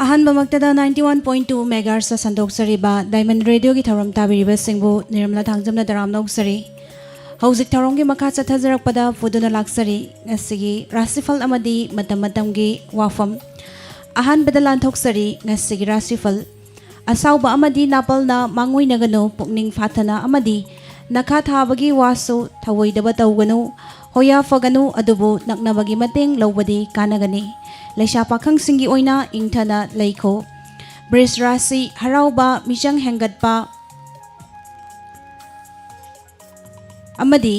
अहनबमक्तदा 91.2 megahertz संदोक्सरिबा diamond radio की थौरम ताबिरिबा सिंगबु Nirmala थांगजमना dram Nausari हौजिक थौरमगी मखा चथजरकपदा पुदुना लाक्सरी ngasiगी राशिफल अमदी मतम मतमगी वाफम अहनबदा लांथोक्सरी ngasiगी राशिफल असाउबा अमदी नापलना मांगुइनगनो पुकनिंग फाथना अमदी नखा थाबगी वासु थवोइदबा तौगनु होया फगनु अदुबु नकनबगी मतेंग लौबदी कानगनी लेशा पाखंग सिंगी ओइना इंथना लेखो ब्रिस राशि हराउबा मिचंग हेंगटपा अमदी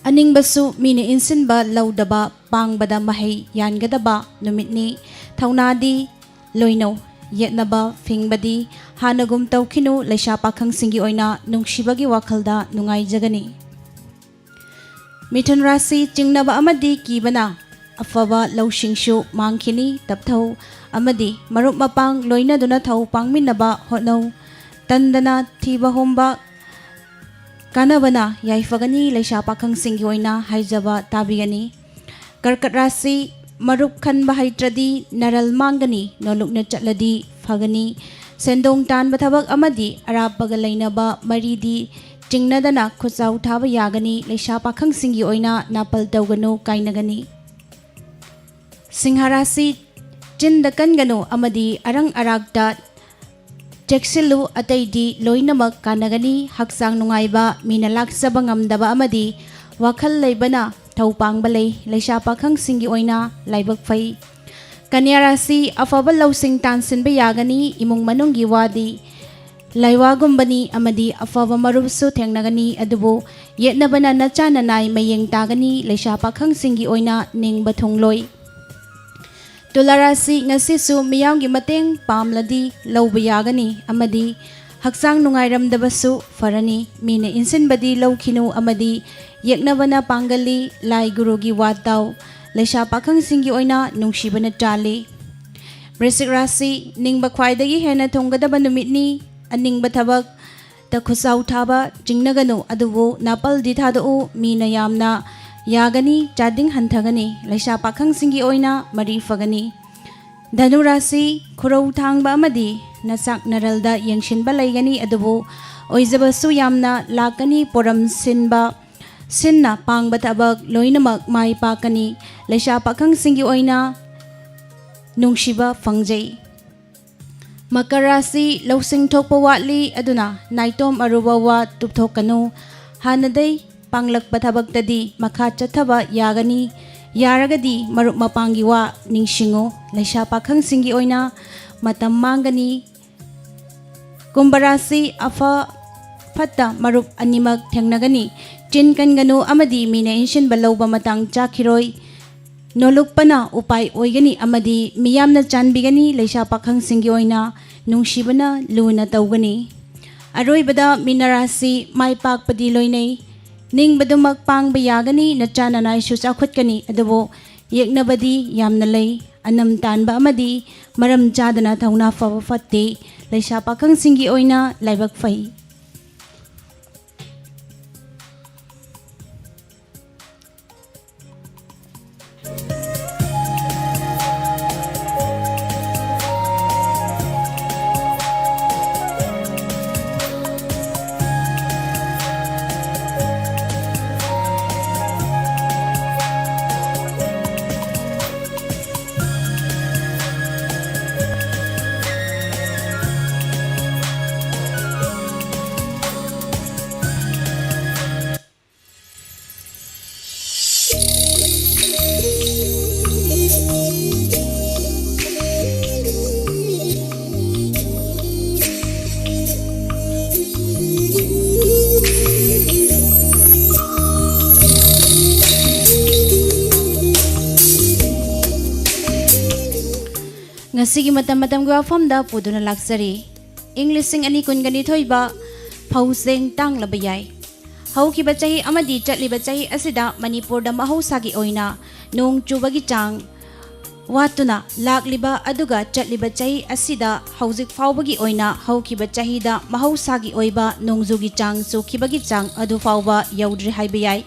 अनिंगबसु मीने इंसिनबा लौदबा पांगबदा महै यानगदबा नुमितनी थौनादी लोइनो येतनबा फिंगबदी हानगुम तौखिनु लेशा पाखंग सिंगी ओइना नुंगशिबगी वाखलदा नुंगाइजगनी मिथुन राशि चिंगनबा अमदी कीबना अफबा लौशिंगशु मांगखिनी तपथौ अमदी मरुप मपांग लोइनदुना थौ पांगमिनबा होनौ तंदना थीबा होमबा कानबना याइफगनी लेशा पाखंग सिंगी ओइना हाइजबा ताबिगनी कर्कट राशि मरुप खनबा हैत्रदी नरल मांगनी नोलुकना चटलदी फगनी सेंदोंग तानबा थबक अमदी अरापगा लैनबा मरीदी चिंगनदना खुचाउ थाबा यागनी लेशा पाखंग सिंगी ओइना नापल तौगनो काइनगनी सिंह राशि चिंद कनगनो अमदी अरंग अरागता चेक्सिलु अतैदी लोइनमक कानगनी हक्सांग नुंगाइबा मीना लाक्सबा ngamdaba अमदी वाखल लेबना थौपांगबा लै लेशा पाखंग सिंगी ओइना लाइबक फै कन्या राशि अफबा लौसिंग तानसिनबा यागनी इमुंग मनुंगी वादी लाइवागुंबनी अमदी अफबा मरुबसु थेंगनगनी अदुबो येतनबना नचाननाय मयेंग तागनी लेशा पाखंग सिंगी ओइना निंगबा थोंगलोय तुला राशि ngasisu miyamgi mateng pamladi lauba yagani amadi haksang nungairamdabasu farani mine insinbadi laukhinu amadi yeknabana pangali lai gurugi watau lesha pakhang singi oina nungshibana tali Brisik rashi ningba khwaidagi hena thonggadaba numitni aningba thabak ta khusau thaba jingnaganu adubu napal dithadu mina yamna यागनी चादिंग हंथगनी लेशा पाखंग सिंगी ओइना मरी फगनी धनु राशि खुरौ थांगबा अमदी नसाक नरलदा यंगशिनबा लैगनी अदुबो ओइजबसु यामना लाकनी पोरम सिनबा सिन्ना पांगबा थबक लोइनमक माइ पाकनी लेशा पाखंग सिंगी ओइना नुंगशिबा फंगजै मकर राशि लौसिंग थोकपा वाटली अदुना नाइतोम Aruba वा तुपथोकनु हानदै पांगलक थबक्तदी मखा चथबा यागनी यारगदी मरुप मपांगी वा निंगशिंगो लेशा पाखंग सिंगी ओइना मतम मांगनी कुंभ राशि अफा फत्ता मरुप अनिमक थेंगनगनी चिन कनगनु अमदी मीना इंशिन बलौबा मतंग चाखिरोय नोलुकपना उपाय ओइगनी अमदी मियामना चानबिगनी लेशा पाखंग सिंगी ओइना नुंगशिबना लुना तौगनी अरोइबदा मीना राशि माइ पाकपदी लोइनै निंगबदुमक पांगबा यागनी नचाननायसु चाखुतकनी अदुबो येकनबदी यामना लै अनम तानबा अमदी मरम चादना थौना फबा फत्ते लेशा पाखंग सिंगी ओइना लाइबक फै ngasi matam gi wafam da puduna laksari english sing ani kungani thoiba phauseng tang labayai hauki bachai amadi chatli bachai asida manipur da mahausa gi oina nong chubagi chang watuna lakliba aduga chatli bachai asida haujik faubagi oina hauki bachai da mahausa gi oiba nongju gi chang chukibagi chang adu fauba yaudri haibayai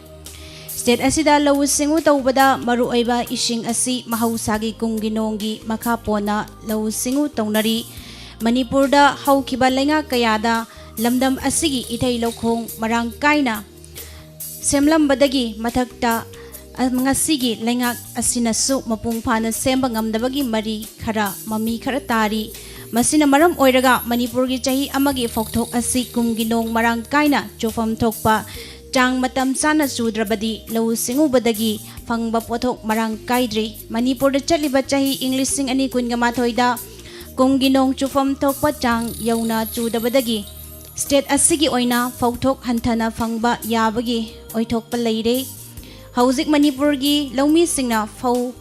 State asida lawu singu taubada maru oiba ising asi mahausagi kunggi nonggi makha pona lawu singu taunari Manipurda haukiba lenga kayada lamdam asigi ithai lokhong marang kaina semlambadagi mathakta ngasigi lengak asinasu mapung phana semba ngamdabagi mari khara mami khara tari masina maram oiraga Manipurgi chahi amagi phokthok asi kunggi nong marang kaina chofam thokpa Chang matam sana sudrabadi lawu singubadagi phangba pothok marang kaidri Manipurda chatliba chahi English sing ani kunga mathoida kungginong chufam thokpa chang yauna chudabadagi state asigi oina phokthok hanthana phangba yabagi oithokpa leire hauzik Manipurgi lawmi singna phau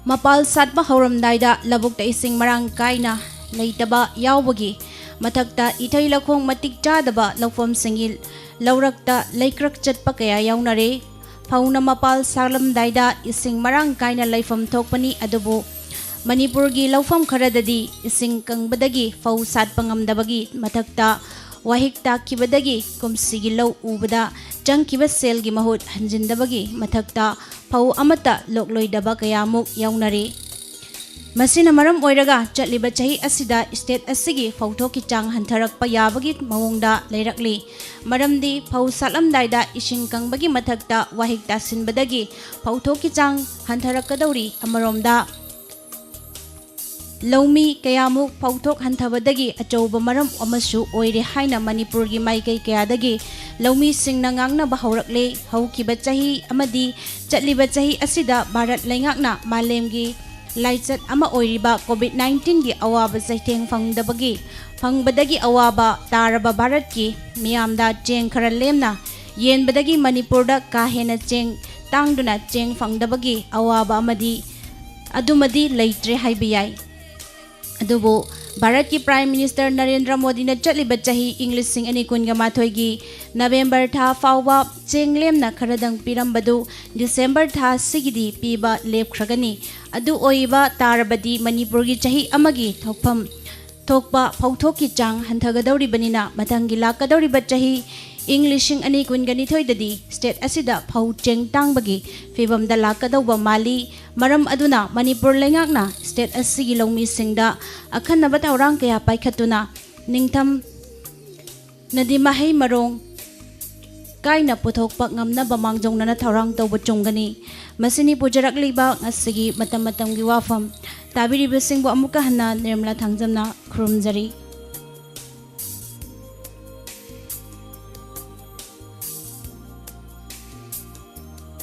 mapal satba hauramdaida labukta ising marang kaina leitaba yawbagi mathakta ithai lakhong matik chadaba lawfam singil Laurakta laikrak chatpa kaya yaunare Pauna mapal salam daida ising marang kaina laifam thokpani adubu Manipurgi laufam kharadadi ising kangbadagi fau sat pangamdabagi mathakta wahikta kibadagi kumsigi law ubada jangkiba selgi mahut hanjindabagi mathakta fau amata lokloidaba kayamuk yaunare Masina maram oiraga chatliba chahi asida state asigi phauthokki chang hantharakpa yabagi mawongda leirakli maramdi phau salamdaida ising kangbagi mathakta wahikta sinbadagi phauthokki chang hantharakadauri amaromda Lawmi kayamuk phauthok hanthabadagi achouba maram amasu oire haina Manipurgi maikai kayadagi lawmi singna ngangna bahaurakle haukiba chahi amadi chatliba chahi asida Bharat leingakna malemgi Laichat ama oiriba COVID-19 gi awaba saiteng fangbadagi awaba taraba Bharat ki miyamda cheng khara lemna yenbadagi Manipurda kahena cheng tangduna cheng fangdabagi awaba adumadi leitre haibiyai adubo Bharat ki Prime Minister Narendra Modi na chatliba chahi English sing ani kunga mathoi gi November tha fawba chenglem na kharadang pirambadu December tha sigidi piba lepkhragani adu oiba tarabadi Manipurgi chahi amagi thokpa phauthokki chang hanthagadauri banina mathangi lakadauri chahi English sing ani kungani thoidadi state asida phau cheng tangbagi fibam da lakadauba mali maram aduna Manipur lengakna state asigi longmi singda akhanna bataurang kaya paikhatuna ningtham nadi mahai marong kaina puthokpa ngamna bamangjongna na thaurang tawba chungani masini pujarakliba ngasigi matam gi Wapham tabiri besingbo amuka hana nirmala thangjamna khurumjari